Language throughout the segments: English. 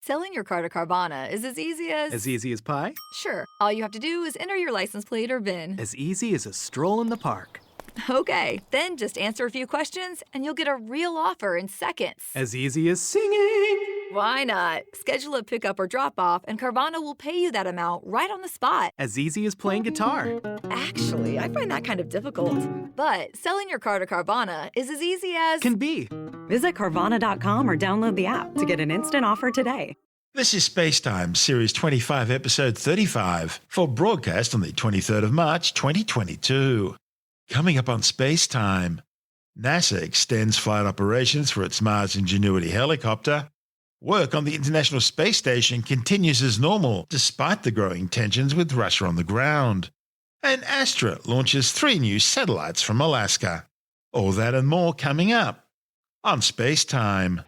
Selling your car to Carvana is as easy as... As easy as pie? Sure. All you have to do is enter your license plate or VIN. As easy as a stroll in the park. Okay, then just answer a few questions and you'll get a real offer in seconds. As easy as singing. Why not? Schedule a pickup or drop-off and Carvana will pay you that amount right on the spot. As easy as playing guitar. Actually, I find that kind of difficult. But selling your car to Carvana is as easy as... Can be. Visit Carvana.com or download the app to get an instant offer today. This is SpaceTime, Series 25, Episode 35, for broadcast on the 23rd of March, 2022. Coming up on SpaceTime, NASA extends flight operations for its Mars Ingenuity Helicopter. Work on the International Space Station continues as normal, despite the growing tensions with Russia on the ground. And Astra launches 3 new satellites from Alaska. All that and more coming up on SpaceTime.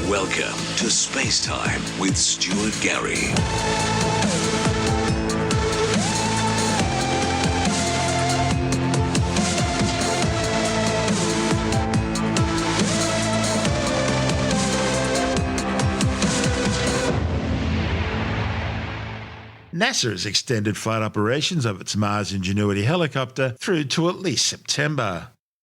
Welcome to SpaceTime with Stuart Gary. NASA has extended flight operations of its Mars Ingenuity helicopter through to at least September.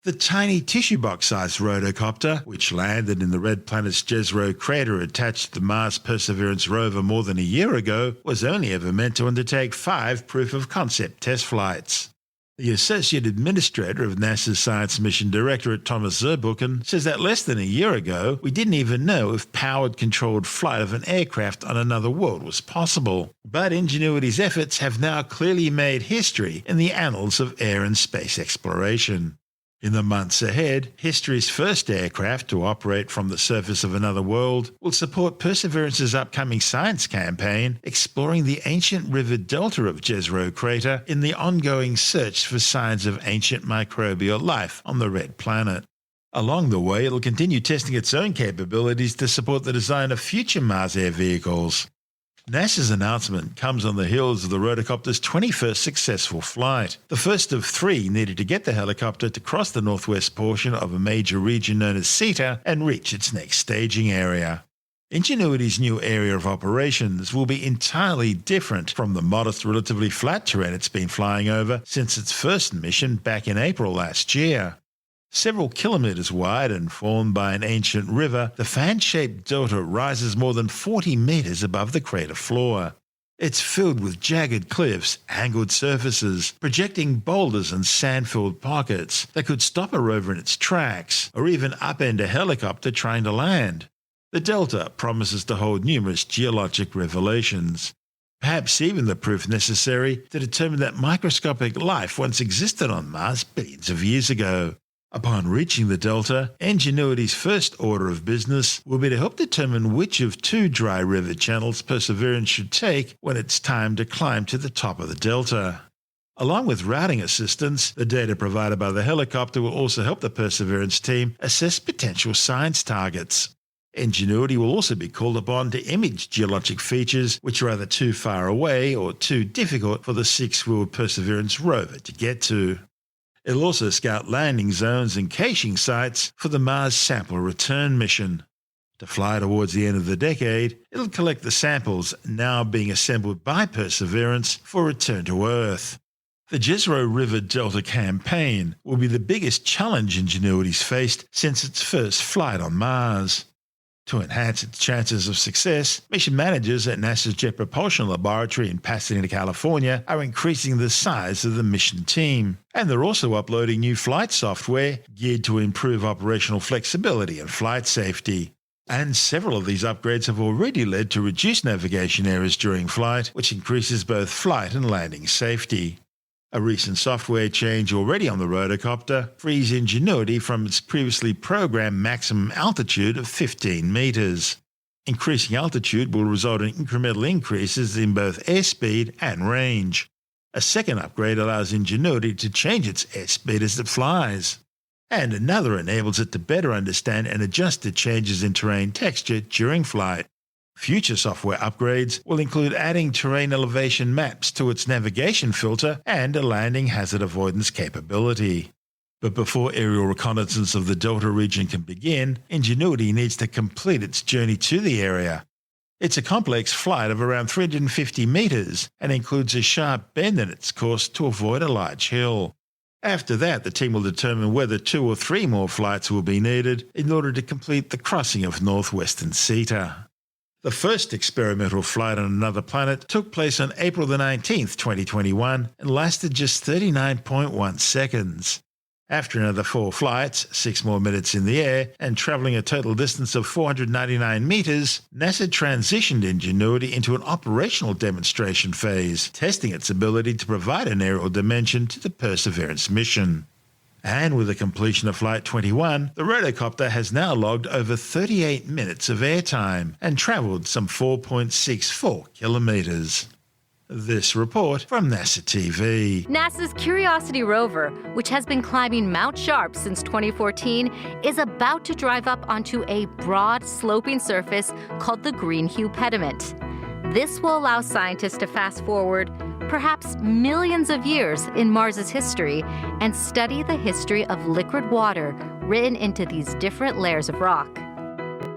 The tiny tissue box-sized rotocopter, which landed in the red planet's Jezero crater attached to the Mars Perseverance rover more than a year ago, was only ever meant to undertake 5 proof-of-concept test flights. The Associate Administrator of NASA's Science Mission Directorate, Thomas Zurbuchen, says that less than a year ago, we didn't even know if powered controlled flight of an aircraft on another world was possible. But Ingenuity's efforts have now clearly made history in the annals of air and space exploration. In the months ahead, history's first aircraft to operate from the surface of another world will support Perseverance's upcoming science campaign exploring the ancient river delta of Jezero crater in the ongoing search for signs of ancient microbial life on the red planet. Along the way, it'll continue testing its own capabilities to support the design of future Mars air vehicles. NASA's announcement comes on the heels of the rotocopter's 21st successful flight, the first of 3 needed to get the helicopter to cross the northwest portion of a major region known as CETA and reach its next staging area. Ingenuity's new area of operations will be entirely different from the modest, relatively flat terrain it's been flying over since its first mission back in April last year. Several kilometers wide and formed by an ancient river, the fan-shaped delta rises more than 40 meters above the crater floor. It's filled with jagged cliffs, angled surfaces, projecting boulders and sand-filled pockets that could stop a rover in its tracks, or even upend a helicopter trying to land. The delta promises to hold numerous geologic revelations. Perhaps even the proof necessary to determine that microscopic life once existed on Mars billions of years ago. Upon reaching the delta, Ingenuity's first order of business will be to help determine which of 2 dry river channels Perseverance should take when it's time to climb to the top of the delta. Along with routing assistance, the data provided by the helicopter will also help the Perseverance team assess potential science targets. Ingenuity will also be called upon to image geologic features which are either too far away or too difficult for the 6-wheeled Perseverance rover to get to. It'll also scout landing zones and caching sites for the Mars Sample Return mission. To fly towards the end of the decade, it'll collect the samples now being assembled by Perseverance for return to Earth. The Jezero River Delta campaign will be the biggest challenge Ingenuity's faced since its first flight on Mars. To enhance its chances of success, mission managers at NASA's Jet Propulsion Laboratory in Pasadena, California, are increasing the size of the mission team. And they're also uploading new flight software geared to improve operational flexibility and flight safety. And several of these upgrades have already led to reduced navigation errors during flight, which increases both flight and landing safety. A recent software change already on the rotocopter frees Ingenuity from its previously programmed maximum altitude of 15 meters. Increasing altitude will result in incremental increases in both airspeed and range. A second upgrade allows Ingenuity to change its airspeed as it flies. And another enables it to better understand and adjust to changes in terrain texture during flight. Future software upgrades will include adding terrain elevation maps to its navigation filter and a landing hazard avoidance capability. But before aerial reconnaissance of the Delta region can begin, Ingenuity needs to complete its journey to the area. It's a complex flight of around 350 metres and includes a sharp bend in its course to avoid a large hill. After that, the team will determine whether 2 or 3 more flights will be needed in order to complete the crossing of northwestern Cetus. The first experimental flight on another planet took place on April the 19th, 2021 and lasted just 39.1 seconds. After another 4 flights, 6 more minutes in the air, and travelling a total distance of 499 metres, NASA transitioned Ingenuity into an operational demonstration phase, testing its ability to provide an aerial dimension to the Perseverance mission. And with the completion of Flight 21, the rotocopter has now logged over 38 minutes of airtime and travelled some 4.64 kilometres. This report from NASA TV. NASA's Curiosity rover, which has been climbing Mount Sharp since 2014, is about to drive up onto a broad, sloping surface called the Greenhue Pediment. This will allow scientists to fast forward perhaps millions of years in Mars's history and study the history of liquid water written into these different layers of rock.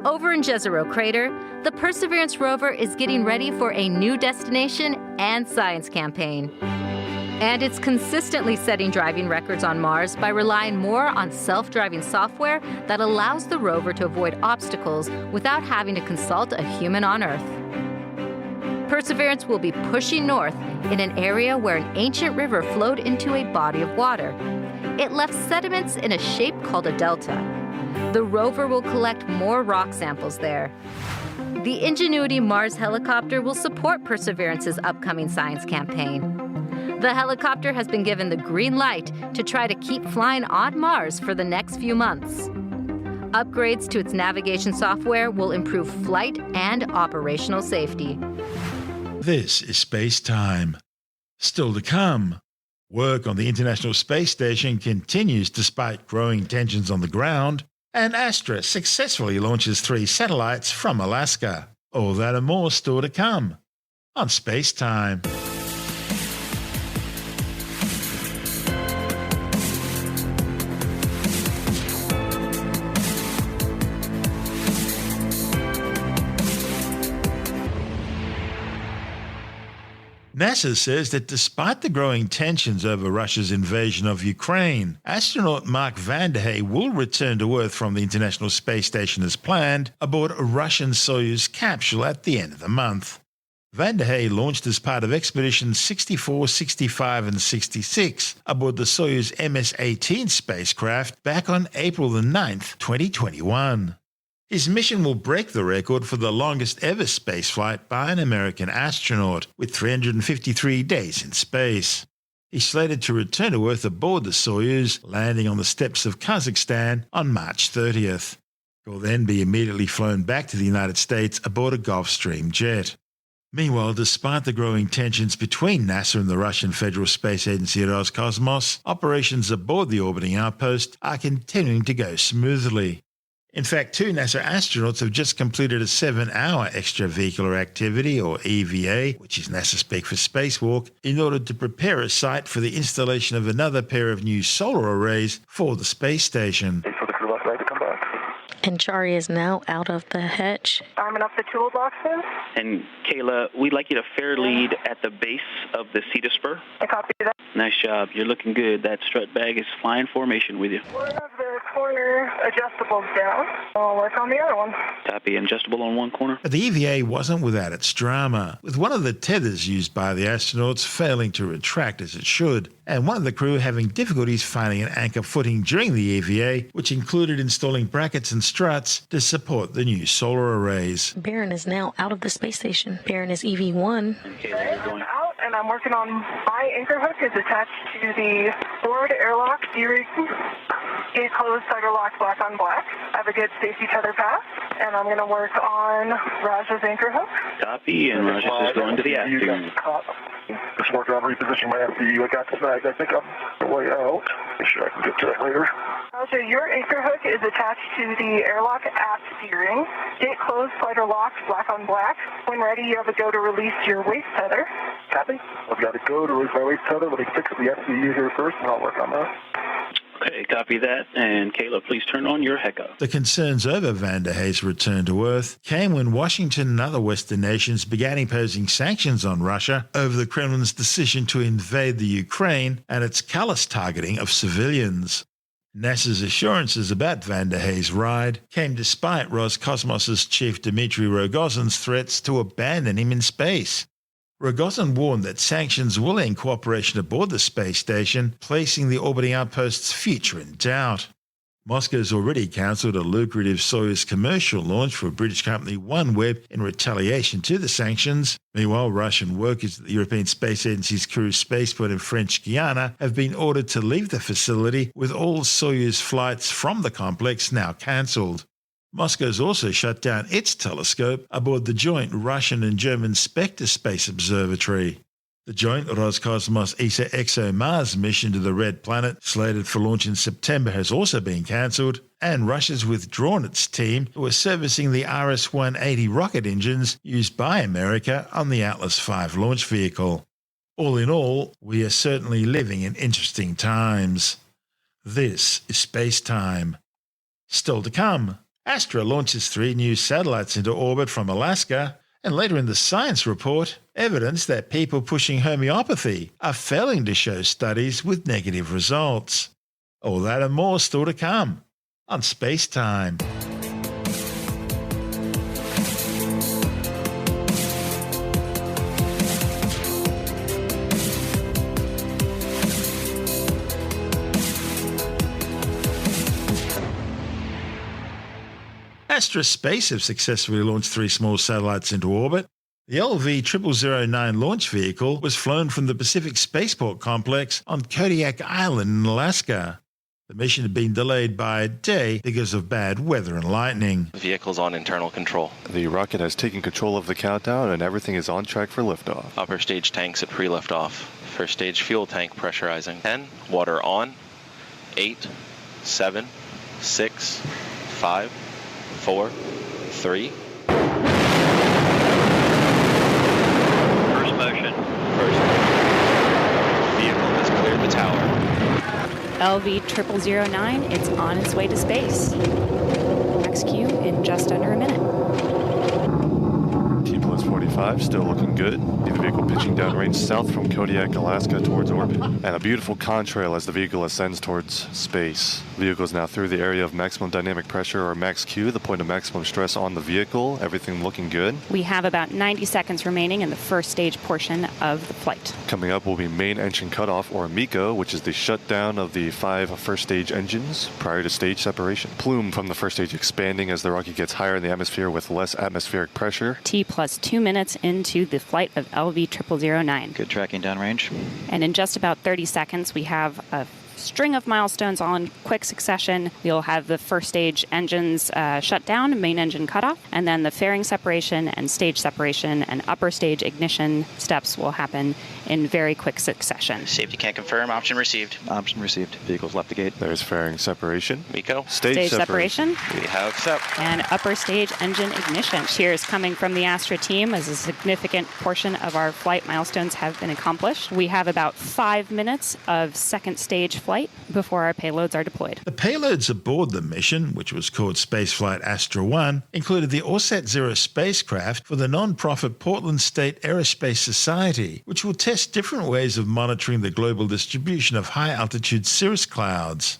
Over in Jezero Crater, the Perseverance rover is getting ready for a new destination and science campaign. And it's consistently setting driving records on Mars by relying more on self-driving software that allows the rover to avoid obstacles without having to consult a human on Earth. Perseverance will be pushing north in an area where an ancient river flowed into a body of water. It left sediments in a shape called a delta. The rover will collect more rock samples there. The Ingenuity Mars helicopter will support Perseverance's upcoming science campaign. The helicopter has been given the green light to try to keep flying on Mars for the next few months. Upgrades to its navigation software will improve flight and operational safety. This is SpaceTime. Still to come, work on the International Space Station continues despite growing tensions on the ground, and Astra successfully launches 3 satellites from Alaska. All that and more still to come on SpaceTime. NASA says that despite the growing tensions over Russia's invasion of Ukraine, astronaut Mark Vande Hei will return to Earth from the International Space Station as planned aboard a Russian Soyuz capsule at the end of the month. Vande Hei launched as part of expeditions 64, 65 and 66 aboard the Soyuz MS-18 spacecraft back on April the 9th, 2021. His mission will break the record for the longest ever spaceflight by an American astronaut, with 353 days in space. He's slated to return to Earth aboard the Soyuz, landing on the steppes of Kazakhstan on March 30th. He'll then be immediately flown back to the United States aboard a Gulfstream jet. Meanwhile, despite the growing tensions between NASA and the Russian Federal Space Agency Roscosmos, operations aboard the orbiting outpost are continuing to go smoothly. In fact, 2 NASA astronauts have just completed a 7-hour extravehicular activity, or EVA, which is NASA speak for spacewalk, in order to prepare a site for the installation of another pair of new solar arrays for the space station. And Chari is now out of the hatch. Arming up the toolboxes. And Kayla, we'd like you to fair lead at the base of the Cetus spur. I copy that. Nice job. You're looking good. That strut bag is flying formation with you. We'll have the corner adjustables down. I'll work on the other one. Copy. Adjustable on one corner. But the EVA wasn't without its drama, with one of the tethers used by the astronauts failing to retract as it should, and one of the crew having difficulties finding an anchor footing during the EVA, which included installing brackets and struts to support the new solar arrays. Baron is now out of the space station. Baron is EV1. Out, and I'm working on my anchor hook is attached to the forward airlock steering. Gate closed, cider lock, black on black. I have a good safety tether path, and I'm going to work on Raj's anchor hook. Copy, and Raj is going to the after. Just working on repositioning my FPU. I got snagged. I think I'm the way out. Make sure I can get to that later. Roger, your anchor hook is attached to the airlock aft steering. Gate closed, slider locked, black on black. When ready, you have a go to release your waist tether. Copy. I've got to go to release my waist tether. Let me fix the FPU here first, and I'll work on that. Okay, copy that. And Kayla, please turn on your HECA. The concerns over Vande Hei's return to Earth came when Washington and other Western nations began imposing sanctions on Russia over the Kremlin's decision to invade the Ukraine and its callous targeting of civilians. NASA's assurances about Vande Hei's ride came despite Roscosmos's chief Dmitry Rogozin's threats to abandon him in space. Rogozin warned that sanctions will end cooperation aboard the space station, placing the orbiting outpost's future in doubt. Moscow's already cancelled a lucrative Soyuz commercial launch for British company OneWeb in retaliation to the sanctions. Meanwhile, Russian workers at the European Space Agency's Kourou spaceport in French Guiana have been ordered to leave the facility, with all Soyuz flights from the complex now cancelled. Moscow's also shut down its telescope aboard the joint Russian and German Spectre Space Observatory. The joint Roscosmos ESA-ExoMars mission to the Red Planet, slated for launch in September, has also been cancelled, and Russia's withdrawn its team who are servicing the RS-180 rocket engines used by America on the Atlas V launch vehicle. All in all, we are certainly living in interesting times. This is SpaceTime. Still to come, Astra launches 3 new satellites into orbit from Alaska, and later in the science report, evidence that people pushing homeopathy are failing to show studies with negative results. All that and more still to come on SpaceTime. Astra Space have successfully launched 3 small satellites into orbit. The LV-0009 launch vehicle was flown from the Pacific Spaceport Complex on Kodiak Island in Alaska. The mission had been delayed by a day because of bad weather and lightning. The vehicle's on internal control. The rocket has taken control of the countdown and everything is on track for liftoff. Upper stage tanks at pre-liftoff. First stage fuel tank pressurizing. 10, water on. 8, 7, 6, 5, 4, 3. First motion. Vehicle has cleared the tower. LV-0009, it's on its way to space. Max Q in just under a minute. T+45, still looking good. The vehicle pitching downrange south from Kodiak, Alaska towards orbit. And a beautiful contrail as the vehicle ascends towards space. The vehicle is now through the area of maximum dynamic pressure, or max Q, the point of maximum stress on the vehicle. Everything looking good. We have about 90 seconds remaining in the first stage portion of the flight. Coming up will be main engine cutoff, or MECO, which is the shutdown of the 5 first stage engines prior to stage separation. Plume from the first stage expanding as the rocket gets higher in the atmosphere with less atmospheric pressure. T+2 minutes into the flight of LV-0009. Good tracking downrange. And in just about 30 seconds, we have a string of milestones all in quick succession. We'll have the first stage engines shut down, main engine cutoff, and then the fairing separation and stage separation and upper stage ignition steps will happen in very quick succession. Safety can't confirm. Option received. Option received. Vehicles left the gate. There's fairing separation. MECO. Stage separation. We have accept. And upper stage engine ignition. Cheers coming from the Astra team as a significant portion of our flight milestones have been accomplished. We have about 5 minutes of second stage flight before our payloads are deployed. The payloads aboard the mission, which was called Spaceflight Astra 1, included the Orsat Zero spacecraft for the non-profit Portland State Aerospace Society, which will test different ways of monitoring the global distribution of high-altitude cirrus clouds.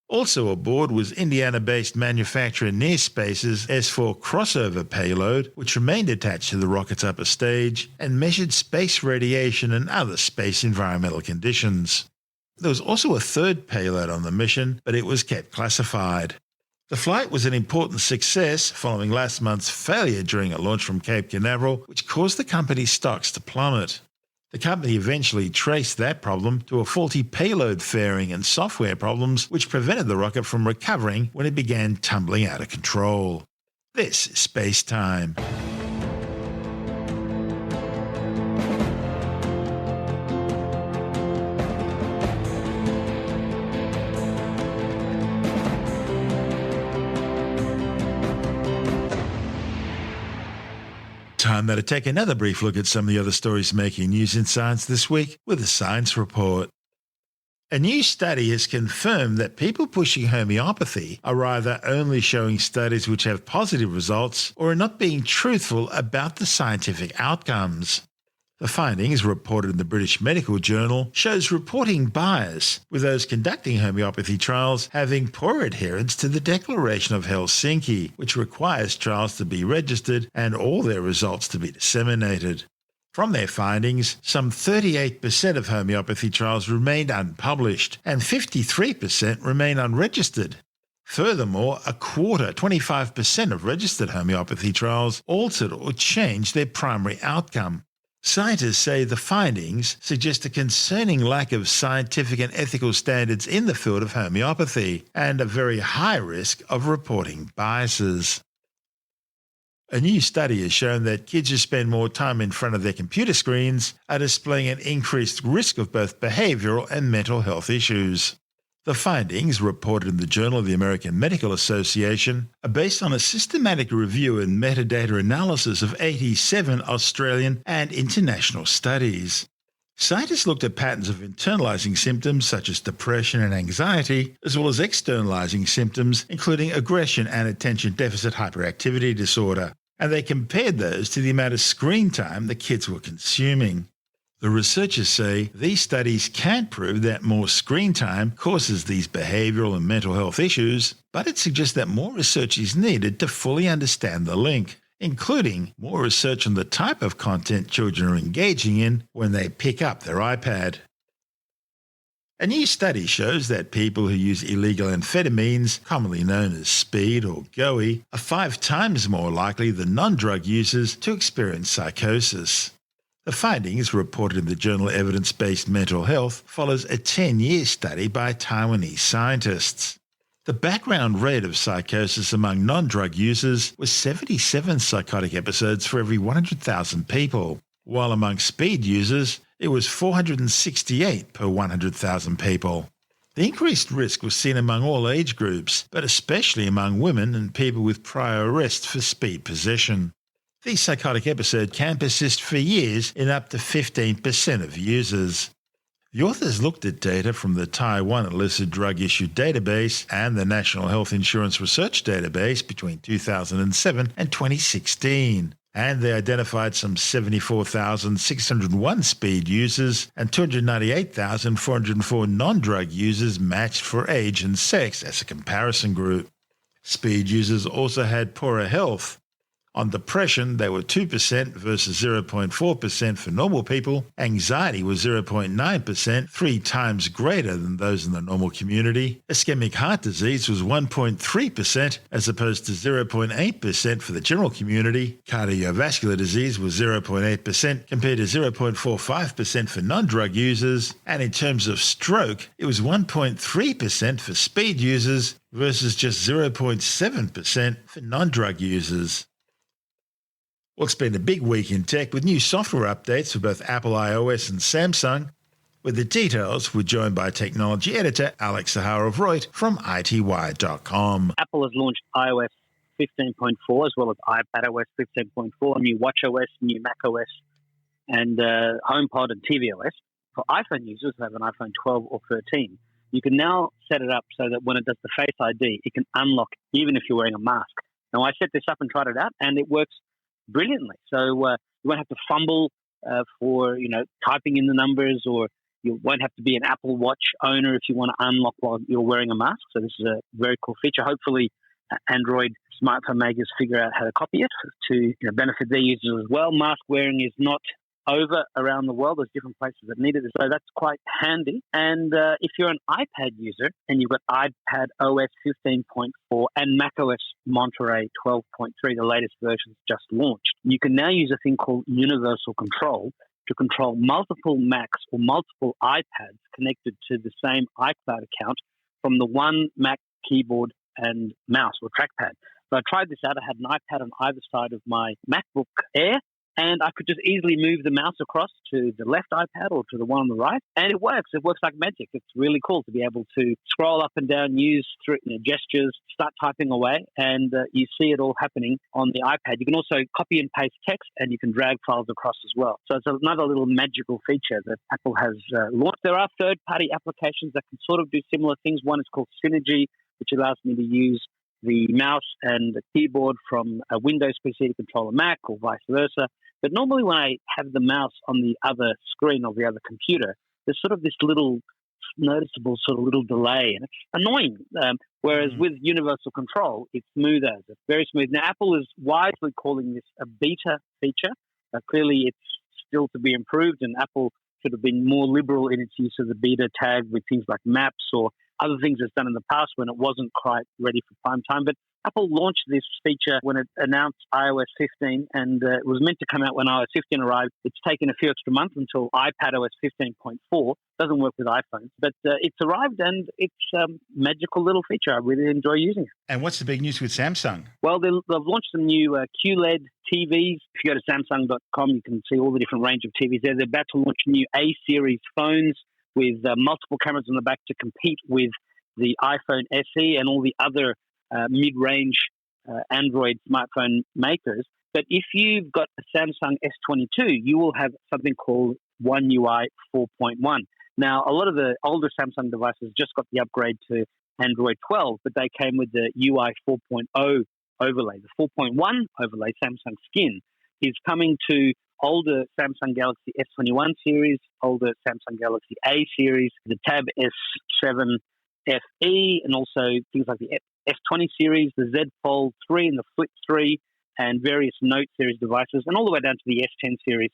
Also aboard was Indiana-based manufacturer Nearspace's S4 crossover payload, which remained attached to the rocket's upper stage and measured space radiation and other space environmental conditions. There was also a third payload on the mission, but it was kept classified. The flight was an important success following last month's failure during a launch from Cape Canaveral, which caused the company's stocks to plummet. The company eventually traced that problem to a faulty payload fairing and software problems, which prevented the rocket from recovering when it began tumbling out of control. This is SpaceTime. Time now to take another brief look at some of the other stories making news in science this week with the Science Report. A new study has confirmed that people pushing homeopathy are either only showing studies which have positive results or are not being truthful about the scientific outcomes. The findings, reported in the British Medical Journal, shows reporting bias, with those conducting homeopathy trials having poor adherence to the Declaration of Helsinki, which requires trials to be registered and all their results to be disseminated. From their findings, some 38% of homeopathy trials remained unpublished and 53% remain unregistered. Furthermore, a quarter, 25% of registered homeopathy trials altered or changed their primary outcome. Scientists say the findings suggest a concerning lack of scientific and ethical standards in the field of homeopathy and a very high risk of reporting biases. A new study has shown that kids who spend more time in front of their computer screens are displaying an increased risk of both behavioral and mental health issues. The findings, reported in the Journal of the American Medical Association, are based on a systematic review and metadata analysis of 87 Australian and international studies. Scientists looked at patterns of internalizing symptoms such as depression and anxiety, as well as externalizing symptoms including aggression and attention deficit hyperactivity disorder, and they compared those to the amount of screen time the kids were consuming. The researchers say these studies can't prove that more screen time causes these behavioral and mental health issues, but it suggests that more research is needed to fully understand the link, including more research on the type of content children are engaging in when they pick up their iPad. A new study shows that people who use illegal amphetamines, commonly known as speed or GOE, are 5 times more likely than non-drug users to experience psychosis. The findings, reported in the journal Evidence-Based Mental Health, follows a 10-year study by Taiwanese scientists. The background rate of psychosis among non-drug users was 77 psychotic episodes for every 100,000 people, while among speed users it was 468 per 100,000 people. The increased risk was seen among all age groups, but especially among women and people with prior arrests for speed possession. These psychotic episodes can persist for years in up to 15% of users. The authors looked at data from the Taiwan Illicit Drug Issue Database and the National Health Insurance Research Database between 2007 and 2016, and they identified some 74,601 speed users and 298,404 non-drug users matched for age and sex as a comparison group. Speed users also had poorer health. On depression, they were 2% versus 0.4% for normal people. Anxiety was 0.9%, 3 times greater than those in the normal community. Ischemic heart disease was 1.3% as opposed to 0.8% for the general community. Cardiovascular disease was 0.8% compared to 0.45% for non-drug users. And in terms of stroke, it was 1.3% for speed users versus just 0.7% for non-drug users. Well, it's been a big week in tech with new software updates for both Apple iOS and Samsung. With the details, we're joined by technology editor Alex Zaharov-Reut from ITWire.com. Apple has launched iOS 15.4 as well as iPadOS 15.4, new watchOS, new macOS, and HomePod and tvOS. For iPhone users who have an iPhone 12 or 13, you can now set it up so that when it does the Face ID, it can unlock even if you're wearing a mask. Now, I set this up and tried it out, and it works brilliantly. So you won't have to fumble for typing in the numbers, or you won't have to be an Apple Watch owner if you want to unlock while you're wearing a mask. So this is a very cool feature. Hopefully, Android smartphone makers figure out how to copy it to benefit their users as well. Mask wearing is not over around the world. There's different places that need it, so that's quite handy. And if you're an iPad user and you've got iPad OS 15.4 and macOS Monterey 12.3, the latest versions just launched, you can now use a thing called Universal Control to control multiple Macs or multiple iPads connected to the same iCloud account from the one Mac keyboard and mouse or trackpad. So I tried this out. I had an iPad on either side of my MacBook Air, and I could just easily move the mouse across to the left iPad or to the one on the right, and it works. It works like magic. It's really cool to be able to scroll up and down, use gestures, start typing away, and you see it all happening on the iPad. You can also copy and paste text, and you can drag files across as well. So it's another little magical feature that Apple has launched. There are third-party applications that can sort of do similar things. One is called Synergy, which allows me to use the mouse and the keyboard from a Windows PC to control a Mac or vice versa. But normally when I have the mouse on the other screen of the other computer, there's sort of this little noticeable sort of little delay, and it's annoying. Whereas with universal control, it's smooth as. It's very smooth. Now, Apple is wisely calling this a beta feature. Clearly, it's still to be improved, and Apple should have been more liberal in its use of the beta tag with things like maps or other things it's done in the past when it wasn't quite ready for prime time. But Apple launched this feature when it announced iOS 15, and it was meant to come out when iOS 15 arrived. It's taken a few extra months until iPadOS 15.4. Doesn't work with iPhones, but it's arrived, and it's a magical little feature. I really enjoy using it. And what's the big news with Samsung? Well, they've launched some new QLED TVs. If you go to Samsung.com, you can see all the different range of TVs there. They're about to launch new A-series phones with multiple cameras on the back to compete with the iPhone SE and all the other mid-range Android smartphone makers. But if you've got a Samsung S22, you will have something called One UI 4.1. Now, a lot of the older Samsung devices just got the upgrade to Android 12, but they came with the UI 4.0 overlay. The 4.1 overlay, Samsung Skin, is coming to older Samsung Galaxy S21 series, older Samsung Galaxy A series, the Tab S7 FE, and also things like the S20 series, the Z Fold 3 and the Flip 3, and various Note series devices, and all the way down to the S10 series.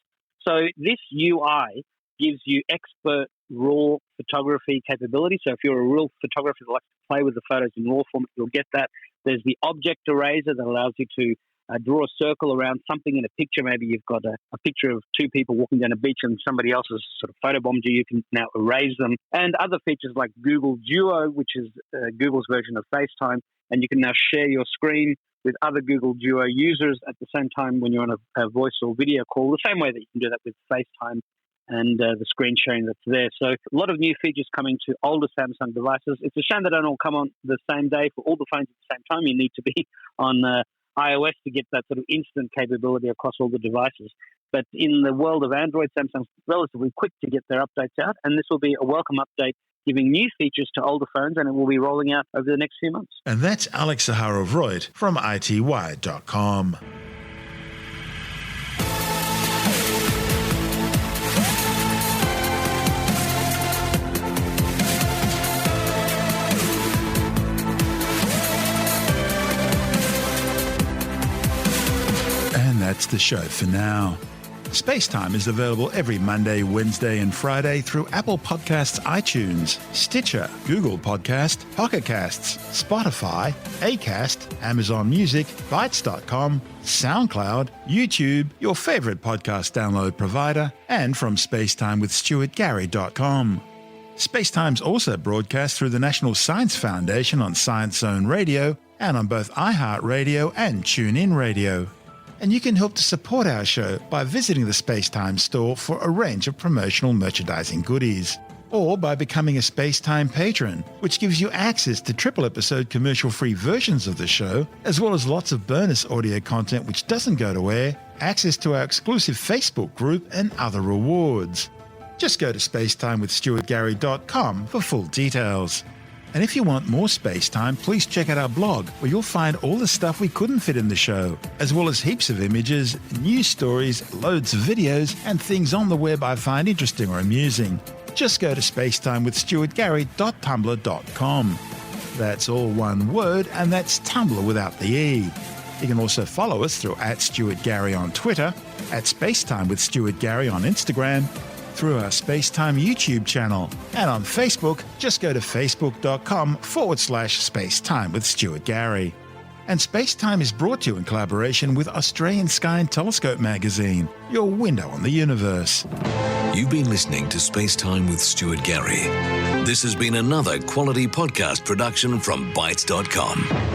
So this UI gives you expert raw photography capability. So if you're a real photographer that likes to play with the photos in raw format, you'll get that. There's the object eraser that allows you to draw a circle around something in a picture. Maybe you've got a picture of two people walking down a beach and somebody else has sort of photobombed you. You can now erase them. And other features like Google Duo, which is Google's version of FaceTime. And you can now share your screen with other Google Duo users at the same time when you're on a voice or video call, the same way that you can do that with FaceTime and the screen sharing that's there. So a lot of new features coming to older Samsung devices. It's a shame they don't all come on the same day for all the phones at the same time. You need to be on iOS to get that sort of instant capability across all the devices. But in the world of Android, Samsung's relatively quick to get their updates out, and this will be a welcome update giving new features to older phones, and it will be rolling out over the next few months. And that's Alex Zaharov-Reut from ITY.com. And that's the show for now. SpaceTime is available every Monday, Wednesday and Friday through Apple Podcasts, iTunes, Stitcher, Google Podcast, Pocket Casts, Spotify, Acast, Amazon Music, Bytes.com, SoundCloud, YouTube, your favorite podcast download provider, and from SpaceTimeWithStuartGary.com. SpaceTime's also broadcast through the National Science Foundation on Science Zone Radio and on both iHeartRadio and TuneIn Radio. And you can help to support our show by visiting the SpaceTime store for a range of promotional merchandising goodies, or by becoming a SpaceTime patron, which gives you access to triple-episode commercial-free versions of the show, as well as lots of bonus audio content which doesn't go to air, access to our exclusive Facebook group, and other rewards. Just go to SpaceTimeWithStuartGary.com for full details. And if you want more space time, please check out our blog, where you'll find all the stuff we couldn't fit in the show, as well as heaps of images, news stories, loads of videos, and things on the web I find interesting or amusing. Just go to spacetimewithstuartgary.tumblr.com. That's all one word, and that's Tumblr without the E. You can also follow us through @StuartGary on Twitter, @SpaceTimeWithStuartGary on Instagram, through our SpaceTime YouTube channel, and on Facebook, just go to facebook.com/SpaceTime with Stuart Gary. And SpaceTime is brought to you in collaboration with Australian Sky and Telescope magazine, your window on the universe. You've been listening to SpaceTime with Stuart Gary. This has been another quality podcast production from Bytes.com.